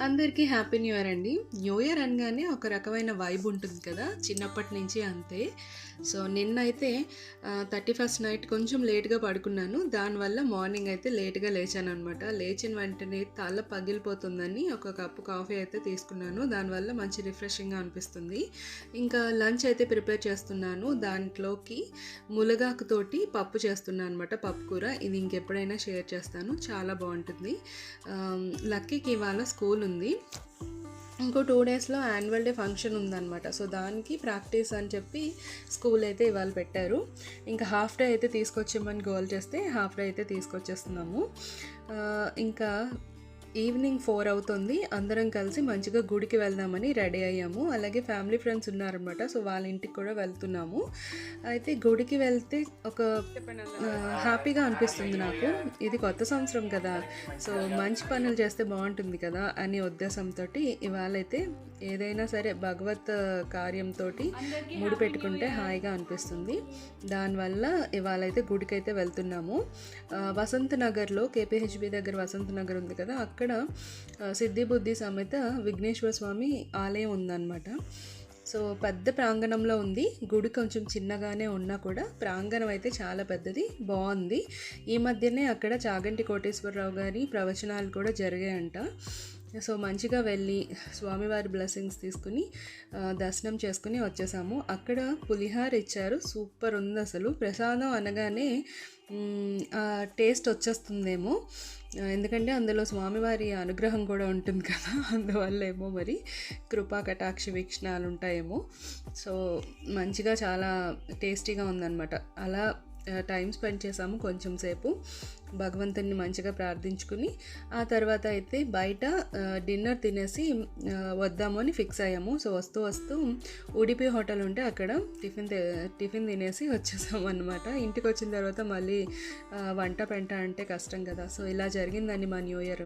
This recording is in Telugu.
అందరికీ హ్యాపీ న్యూ ఇయర్ అండి. న్యూ ఇయర్ అనగానే ఒక రకమైన వైబ్ ఉంటుంది కదా! చిన్నప్పటి నుంచి అంతే. సో, నిన్నైతే 31st నైట్ కొంచెం లేట్‌గా పడుకున్నాను. దానివల్ల మార్నింగ్ అయితే లేట్‌గా లేచాననమాట. లేచిన వెంటనే తల పగిలిపోతుందని ఒక కప్పు కాఫీ అయితే తీసుకున్నాను. దానివల్ల మంచి రిఫ్రెషింగ్‌గా అనిపిస్తుంది. ఇంకా లంచ్ అయితే ప్రిపేర్ చేస్తున్నాను. దాంట్లోకి ములగాకుతోటి పప్పు చేస్తున్నా అనమాట. పప్పు కూర. ఇది ఇంకెప్పుడైనా షేర్ చేస్తాను. చాలా బావుంటుంది. లక్కీకి ఇవాళ స్కూల్ ఉంది. ఇంకో 2 డేస్లో యాన్యువల్ డే ఫంక్షన్ ఉందన్నమాట. సో దానికి ప్రాక్టీస్ అని చెప్పి స్కూల్ అయితే ఇవాళ పెట్టారు. ఇంకా హాఫ్ డే అయితే తీసుకొచ్చేమని గోల్ చేస్తే హాఫ్ డే అయితే తీసుకొచ్చేస్తున్నాము. ఇంకా ఈవినింగ్ 4 అవుతుంది. అందరం కలిసి మంచిగా గుడికి వెళ్దామని రెడీ అయ్యాము. అలాగే ఫ్యామిలీ ఫ్రెండ్స్ ఉన్నారనమాట. సో వాళ్ళ ఇంటికి కూడా వెళ్తున్నాము. అయితే గుడికి వెళ్తే ఒక హ్యాపీగా అనిపిస్తుంది నాకు. ఇది కొత్త సంవత్సరం కదా, సో మంచి పనులు చేస్తే బాగుంటుంది కదా అనే ఉద్దేశంతో ఇవాళైతే ఏదైనా సరే భగవత్ కార్యంతో ముడిపెట్టుకుంటే హాయిగా అనిపిస్తుంది. దానివల్ల ఇవాళైతే గుడికి అయితే వెళ్తున్నాము. వసంత్ నగర్లో కేపీహెచ్బి దగ్గర వసంత్ నగర్ ఉంది కదా, అక్కడ సిద్ధి బుద్ధి సమేత విఘ్నేశ్వర స్వామి ఆలయం ఉందన్నమాట. సో పెద్ద ప్రాంగణంలో ఉంది. గుడి కొంచెం చిన్నగానే ఉన్నా కూడా ప్రాంగణం అయితే చాలా పెద్దది, బాగుంది. ఈ మధ్యనే అక్కడ చాగంటి కోటేశ్వరరావు గారి ప్రవచనాలు కూడా జరిగాయంట. సో మంచిగా వెళ్ళి స్వామివారి బ్లెస్సింగ్స్ తీసుకుని దర్శనం చేసుకుని వచ్చేసాము. అక్కడ పులిహార ఇచ్చారు, సూపర్ ఉంది అసలు. ప్రసాదం అనగానే టేస్ట్ వచ్చేస్తుందేమో, ఎందుకంటే అందులో స్వామివారి అనుగ్రహం కూడా ఉంటుంది కదా, అందువల్ల ఏమో మరి కృపా కటాక్ష వీక్షణాలు ఉంటాయేమో. సో మంచిగా చాలా టేస్టీగా ఉందన్నమాట. అలా టైం స్పెండ్ చేసాము కొంచెం సేపు, భగవంతుని మంచిగా ప్రార్థించుకుని ఆ తర్వాత అయితే బయట డిన్నర్ తినేసి వద్దాము అని ఫిక్స్ అయ్యాము. సో వస్తూ వస్తూ ఉడిపి హోటల్ ఉంటే అక్కడ టిఫిన్ తినేసి వచ్చేసాము అనమాట. ఇంటికి వచ్చిన తర్వాత మళ్ళీ వంట పెంట అంటే కష్టం కదా. సో ఇలా జరిగిందండి మా న్యూ ఇయర్.